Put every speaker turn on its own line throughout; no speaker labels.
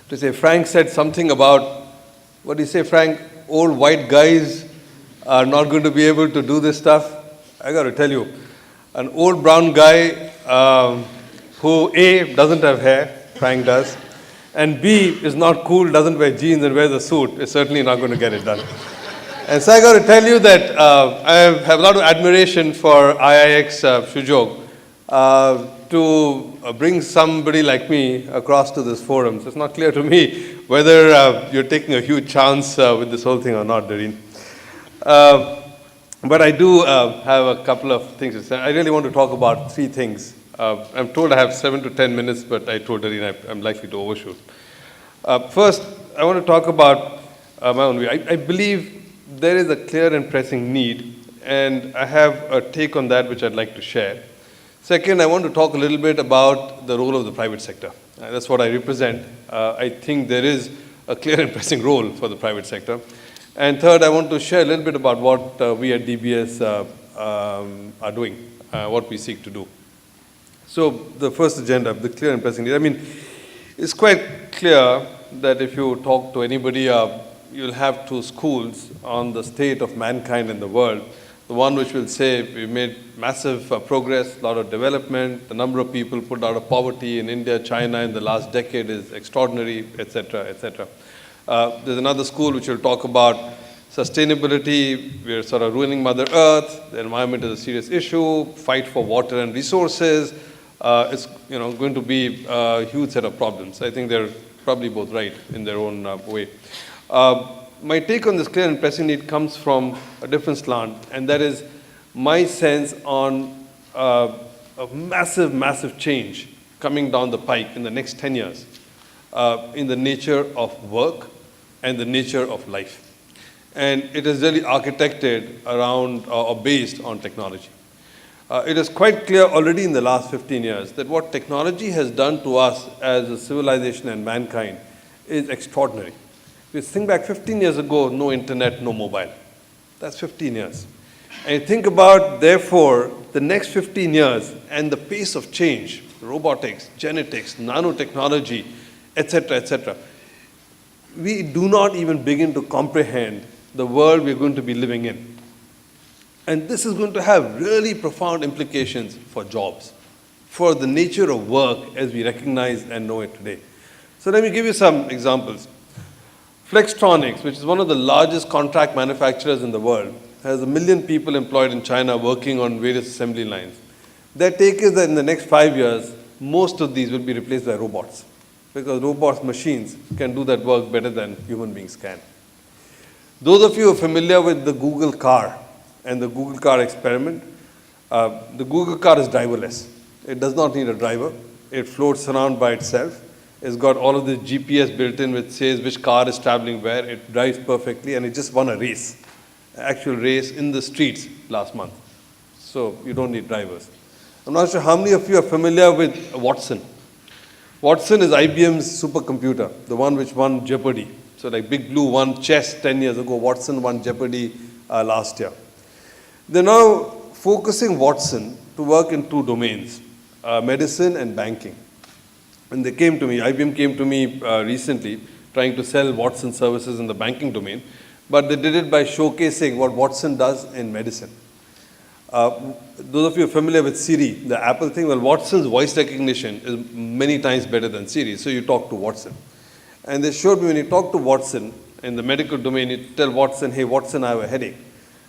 to say Frank said something about, what do you say, Frank? Old white guys are not going to be able to do this stuff. I got to tell you, an old brown guy who A, doesn't have hair, Frank does, and B, is not cool, doesn't wear jeans and wears a suit, is certainly not going to get it done. And so I got to tell you that I have a lot of admiration for IIX Shujog to bring somebody like me across to this forum. So it's not clear to me whether you're taking a huge chance with this whole thing or not, Doreen. But I do have a couple of things to say. I really want to talk about three things. I'm told I have 7 to 10 minutes, but I told Doreen I'm likely to overshoot. First, I want to talk about my own view. I believe there is a clear and pressing need, and I have a take on that which I'd like to share. Second, I want to talk a little bit about the role of the private sector. That's what I represent. I think there is a clear and pressing role for the private sector. And third, I want to share a little bit about what we at DBS are doing, what we seek to do. So the first agenda, the clear and pressing need. I mean, it's quite clear that if you talk to anybody, you'll have two schools on the state of mankind in the world. The one which will say we've made massive progress, a lot of development, the number of people put out of poverty in India, China in the last decade is extraordinary, etc., etc. There's another school which will talk about sustainability. We're sort of ruining Mother Earth. The environment is a serious issue. Fight for water and resources. It's going to be a huge set of problems. I think they're probably both right in their own way. My take on this clear and pressing need comes from a different slant, and that is my sense on a massive, massive change coming down the pike in the next 10 years in the nature of work and the nature of life. And it is really architected around or based on technology. It is quite clear already in the last 15 years that what technology has done to us as a civilization and mankind is extraordinary. If you think back 15 years ago, no internet, no mobile. That's 15 years. And you think about, therefore, the next 15 years and the pace of change, robotics, genetics, nanotechnology, etc., etc. We do not even begin to comprehend the world we're going to be living in. And this is going to have really profound implications for jobs, for the nature of work as we recognize and know it today. So let me give you some examples. Flextronics, which is one of the largest contract manufacturers in the world, has 1 million people employed in China working on various assembly lines. Their take is that in the next 5 years, most of these will be replaced by robots, because robots, machines, can do that work better than human beings can. Those of you who are familiar with the Google car and the Google car experiment, the Google car is driverless. It does not need a driver. It floats around by itself. It's got all of this GPS built in which says which car is traveling where. It drives perfectly, and it just won a race, an actual race in the streets last month. So you don't need drivers. I'm not sure how many of you are familiar with Watson. Watson is IBM's supercomputer, the one which won Jeopardy. So like Big Blue won chess 10 years ago, Watson won Jeopardy last year. They're now focusing Watson to work in two domains, medicine and banking. And they came to me, IBM came to me recently, trying to sell Watson services in the banking domain, but they did it by showcasing what Watson does in medicine. Those of you familiar with Siri, the Apple thing, well, Watson's voice recognition is many times better than Siri, so you talk to Watson. And they showed me when you talk to Watson in the medical domain, you tell Watson, hey, Watson, I have a headache.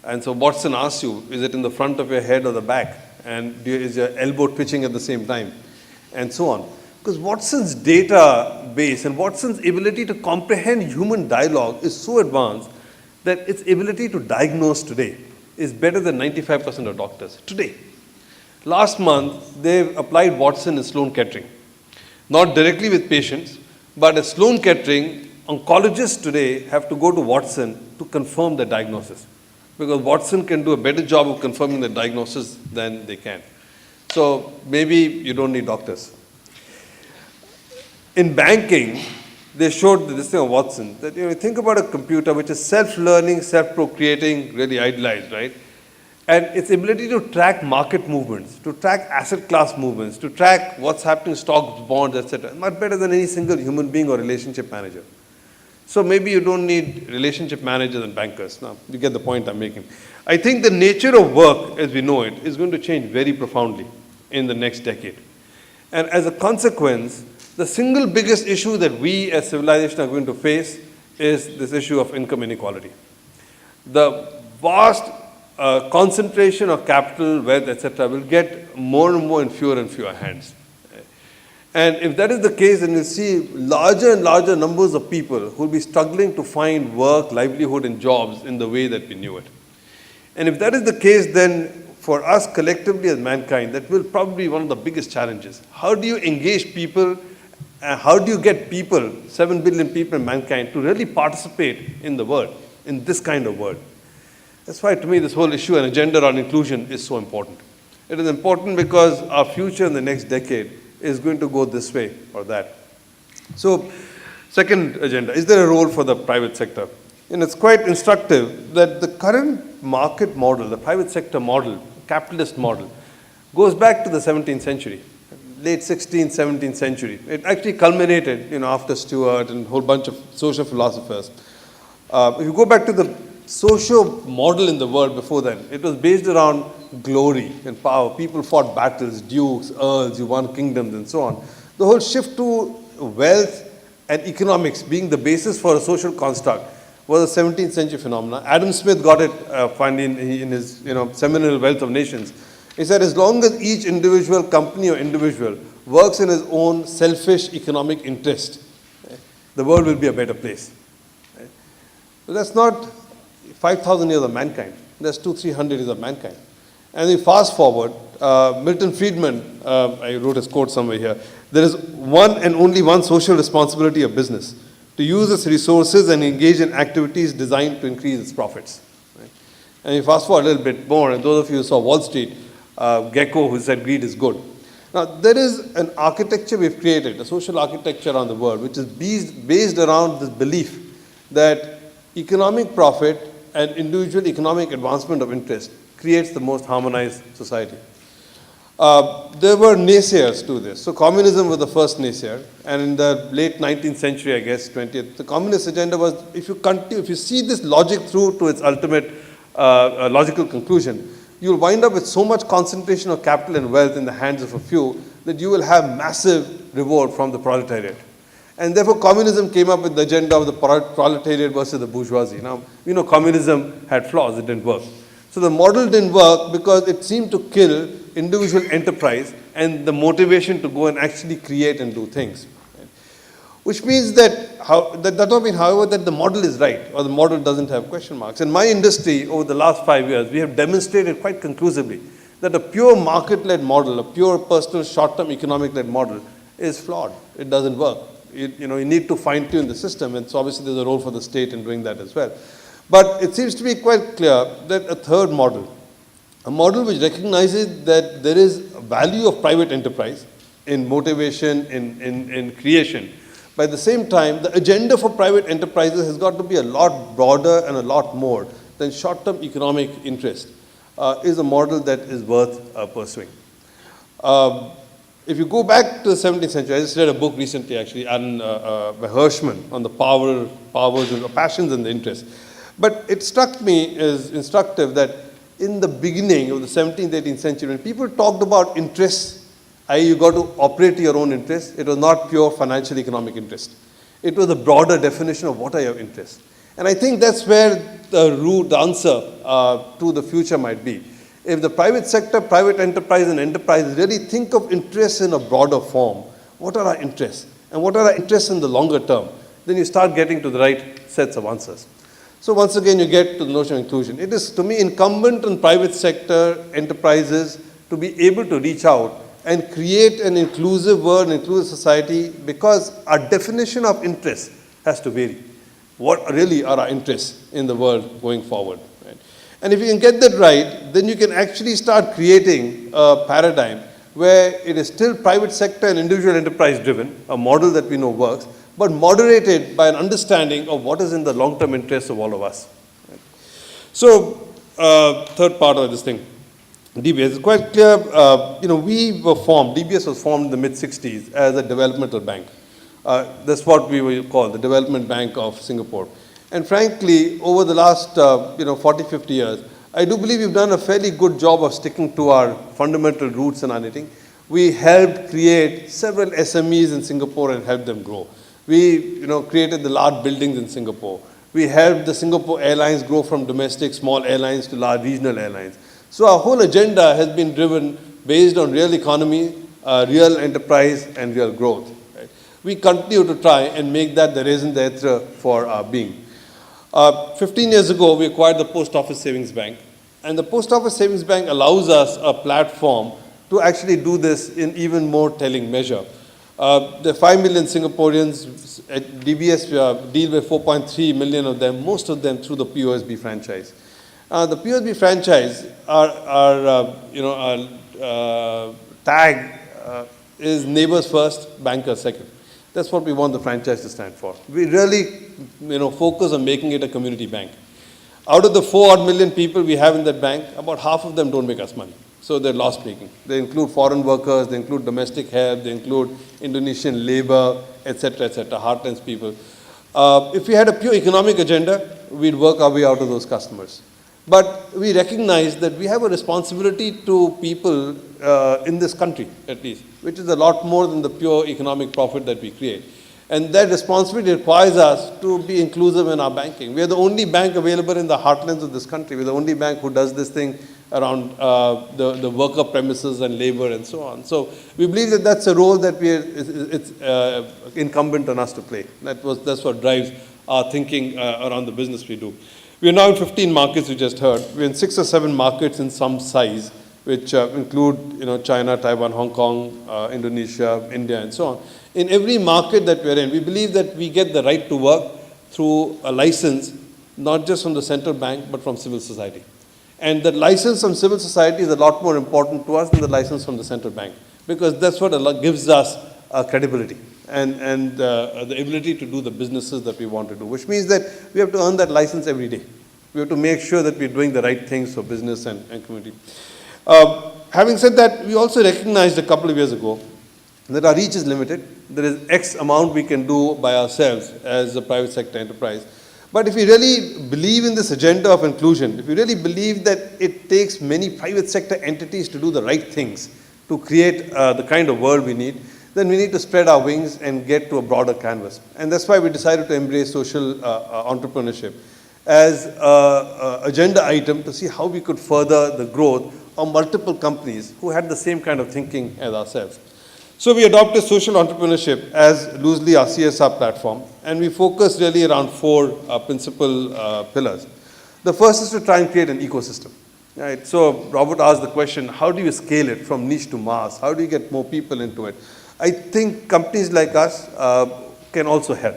And so Watson asks you, is it in the front of your head or the back? And is your elbow twitching at the same time? And so on. Because Watson's database and Watson's ability to comprehend human dialogue is so advanced that its ability to diagnose today is better than 95% of doctors today. Last month, they applied Watson in Sloan Kettering. Not directly with patients, but at Sloan Kettering, oncologists today have to go to Watson to confirm the diagnosis, because Watson can do a better job of confirming the diagnosis than they can. So maybe you don't need doctors. In banking, they showed this thing of Watson, that think about a computer which is self-learning, self-procreating, really idealized, right? and its ability to track market movements, to track asset class movements, to track what's happening, stocks, bonds, etc., much better than any single human being or relationship manager. So maybe you don't need relationship managers and bankers. Now, you get the point I'm making. I think the nature of work as we know it is going to change very profoundly in the next decade. And as a consequence, the single biggest issue that we as civilization are going to face is this issue of income inequality. The vast concentration of capital, wealth, etc., will get more and more in fewer hands. And if that is the case, then you'll see larger and larger numbers of people who will be struggling to find work, livelihood, and jobs in the way that we knew it. And if that is the case, then for us collectively as mankind, that will probably be one of the biggest challenges. How do you engage people? How do you get people, 7 billion people in mankind, to really participate in the world, in this kind of world? That's why, to me, this whole issue and agenda on inclusion is so important. It is important because our future in the next decade is going to go this way or that. So, second agenda, is there a role for the private sector? And it's quite instructive that the current market model, the private sector model, capitalist model, goes back to the 17th century, late 16th, 17th century. It actually culminated, after Stuart and a whole bunch of social philosophers. If you go back to the social model in the world before then, it was based around glory and power. People fought battles, dukes, earls, you won kingdoms, and so on. The whole shift to wealth and economics being the basis for a social construct was a 17th century phenomenon. Adam Smith got it finally in his seminal Wealth of Nations. He said, as long as each individual company or individual works in his own selfish economic interest, the world will be a better place. So that's not 5,000 years of mankind. That's 200-300 years of mankind. And we fast forward, Milton Friedman, I wrote his quote somewhere here, there is one and only one social responsibility of business, to use its resources and engage in activities designed to increase its profits. Right? And you fast forward a little bit more, and those of you who saw Wall Street, Gecko, who said greed is good. Now, there is an architecture we've created, a social architecture around the world, which is based around this belief that economic profit and individual economic advancement of interest creates the most harmonized society. There were naysayers to this. So communism was the first naysayer, and in the late 19th century, I guess, 20th, the communist agenda was, if you see this logic through to its ultimate logical conclusion, you'll wind up with so much concentration of capital and wealth in the hands of a few that you will have massive reward from the proletariat. And therefore, communism came up with the agenda of the proletariat versus the bourgeoisie. Now, communism had flaws, it didn't work. So the model didn't work because it seemed to kill individual enterprise and the motivation to go and actually create and do things. Which means that does not mean, however, that the model is right or the model doesn't have question marks. In my industry, over the last 5 years, we have demonstrated quite conclusively that a pure market-led model, a pure personal short-term economic-led model is flawed. It doesn't work. You need to fine-tune the system, and so obviously there's a role for the state in doing that as well. But it seems to be quite clear that a third model, a model which recognizes that there is value of private enterprise in motivation, in creation. But at the same time, the agenda for private enterprises has got to be a lot broader and a lot more than short-term economic interest, is a model that is worth pursuing. If you go back to the 17th century, I just read a book recently, actually, by Hirschman on the powers and the passions and the interests. But it struck me as instructive that in the beginning of the 17th, 18th century, when people talked about interests, i.e. you got to operate your own interests, it was not pure financial economic interest. It was a broader definition of what are your interests. And I think that's where the root answer to the future might be. If the private sector, private enterprise and enterprise really think of interests in a broader form, what are our interests? And what are our interests in the longer term? Then you start getting to the right sets of answers. So once again, you get to the notion of inclusion. It is, to me, incumbent on private sector enterprises to be able to reach out and create an inclusive world, an inclusive society, because our definition of interest has to vary. What really are our interests in the world going forward? Right? And if you can get that right, then you can actually start creating a paradigm where it is still private sector and individual enterprise driven, a model that we know works, but moderated by an understanding of what is in the long-term interests of all of us. Right? So third part of this thing, DBS. It's quite clear, DBS was formed in the mid-60s as a developmental bank. That's what we will call the Development Bank of Singapore. And frankly, over the last 40, 50 years, I do believe we've done a fairly good job of sticking to our fundamental roots and our knitting. We helped create several SMEs in Singapore and helped them grow. We created the large buildings in Singapore. We helped the Singapore Airlines grow from domestic small airlines to large regional airlines. So our whole agenda has been driven based on real economy, real enterprise, and real growth. Right? We continue to try and make that the raison d'etre for our being. 15 years ago, we acquired the Post Office Savings Bank. And the Post Office Savings Bank allows us a platform to actually do this in even more telling measure. The 5 million Singaporeans at DBS deal with 4.3 million of them, most of them through the POSB franchise. The POSB franchise, our tag is neighbors first, bankers second. That's what we want the franchise to stand for. We really focus on making it a community bank. Out of the 4 odd million people we have in that bank, about half of them don't make us money. So they're loss-making. They include foreign workers, they include domestic help, they include Indonesian labor, etc., heartlands people. If we had a pure economic agenda, we'd work our way out of those customers. But we recognize that we have a responsibility to people in this country, at least, which is a lot more than the pure economic profit that we create. And that responsibility requires us to be inclusive in our banking. We are the only bank available in the heartlands of this country. We're the only bank who does this thing around the worker premises and labor and so on. So we believe that that's a role that it's incumbent on us to play. That's what drives our thinking around the business we do. We are now in 15 markets, you just heard. We're in 6 or 7 markets in some size, which include China, Taiwan, Hong Kong, Indonesia, India, and so on. In every market that we're in, we believe that we get the right to work through a license, not just from the central bank, but from civil society. And the license from civil society is a lot more important to us than the license from the central bank, because that's what gives us credibility and the ability to do the businesses that we want to do, which means that we have to earn that license every day. We have to make sure that we're doing the right things for business and community. Having said that, we also recognized a couple of years ago that our reach is limited. There is X amount we can do by ourselves as a private sector enterprise. But if we really believe in this agenda of inclusion, if we really believe that it takes many private sector entities to do the right things to create the kind of world we need, then we need to spread our wings and get to a broader canvas. And that's why we decided to embrace social entrepreneurship as an agenda item to see how we could further the growth of multiple companies who had the same kind of thinking as ourselves. So we adopted social entrepreneurship as loosely our CSR platform, and we focus really around 4 principal pillars. The first is to try and create an ecosystem. Right? So Robert asked the question, how do you scale it from niche to mass? How do you get more people into it? I think companies like us can also help.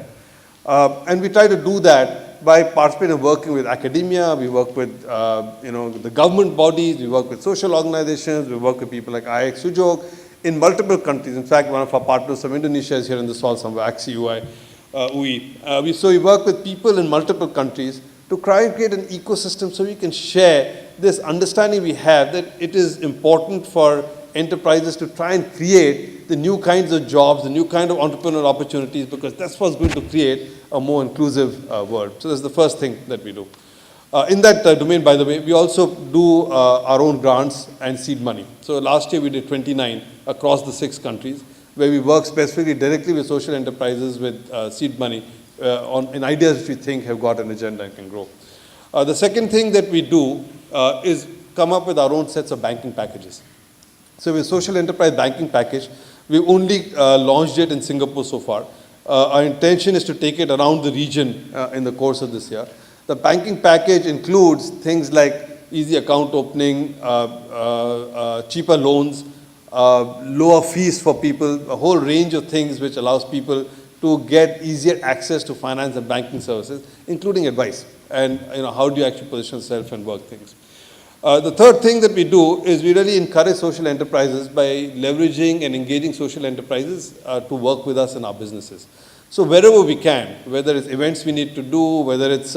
And we try to do that by participating and working with academia. We work with the government bodies. We work with social organizations. We work with people like IX Sujok in multiple countries. In fact, one of our partners from Indonesia is here in this hall somewhere, UI. So we work with people in multiple countries to try and create an ecosystem so we can share this understanding we have that it is important for enterprises to try and create the new kinds of jobs, the new kind of entrepreneurial opportunities, because that's what's going to create a more inclusive world. So that's the first thing that we do. In that domain, by the way, we also do our own grants and seed money. So last year we did 29 across the 6 countries, where we work specifically directly with social enterprises with seed money in ideas which we think have got an agenda and can grow. The second thing that we do is come up with our own sets of banking packages. So with social enterprise banking package, we've only launched it in Singapore so far. Our intention is to take it around the region in the course of this year. The banking package includes things like easy account opening, cheaper loans, lower fees for people, a whole range of things which allows people to get easier access to finance and banking services, including advice and how do you actually position yourself and work things. The third thing that we do is we really encourage social enterprises by leveraging and engaging social enterprises to work with us in our businesses. So wherever we can, whether it's events we need to do, whether it's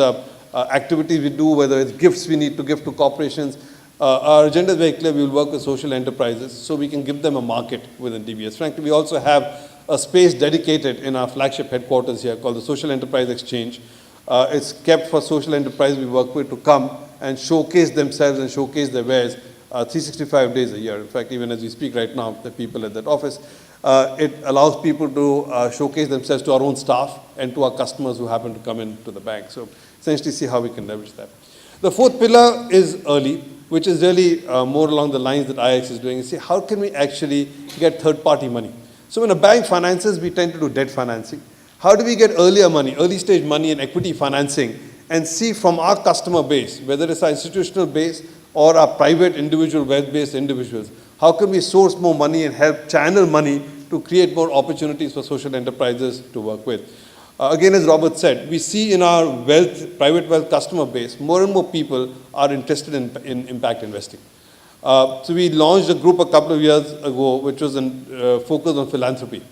activities we do, whether it's gifts we need to give to corporations. Our agenda is very clear. We will work with social enterprises so we can give them a market within DBS. Frankly, we also have a space dedicated in our flagship headquarters here called the Social Enterprise Exchange. It's kept for social enterprise we work with to come and showcase themselves and showcase their wares 365 days a year. In fact, even as we speak right now, the people at that office, it allows people to showcase themselves to our own staff and to our customers who happen to come into the bank. So essentially see how we can leverage that. The fourth pillar is early, which is really more along the lines that IX is doing. See, how can we actually get third-party money? So when a bank finances, we tend to do debt financing. How do we get earlier money, early stage money and equity financing, and see from our customer base, whether it's our institutional base or our private individual wealth-based individuals, how can we source more money and help channel money to create more opportunities for social enterprises to work with? Again, as Robert said, we see in our private wealth customer base, more and more people are interested in impact investing. So we launched a group a couple of years ago, which was focused on philanthropy.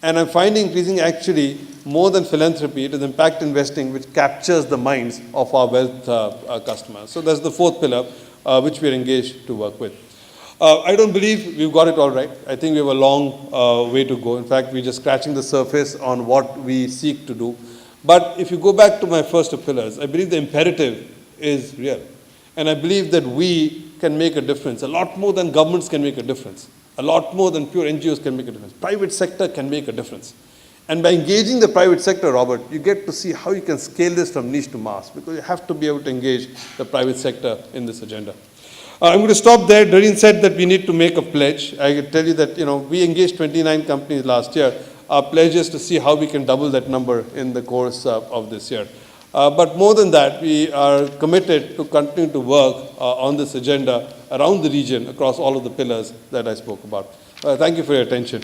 And I'm finding increasing actually more than philanthropy, it is impact investing which captures the minds of our wealth customers. So that's the fourth pillar which we're engaged to work with. I don't believe we've got it all right. I think we have a long way to go. In fact, we're just scratching the surface on what we seek to do. But if you go back to my first two pillars, I believe the imperative is real. And I believe that we can make a difference. A lot more than governments can make a difference. A lot more than pure NGOs can make a difference. Private sector can make a difference. And by engaging the private sector, Robert, you get to see how you can scale this from niche to mass, because you have to be able to engage the private sector in this agenda. I'm going to stop there. Doreen said that we need to make a pledge. I can tell you that, we engaged 29 companies last year. Our pledge is to see how we can double that number in the course of this year. But more than that, we are committed to continue to work on this agenda around the region across all of the pillars that I spoke about. Thank you for your attention.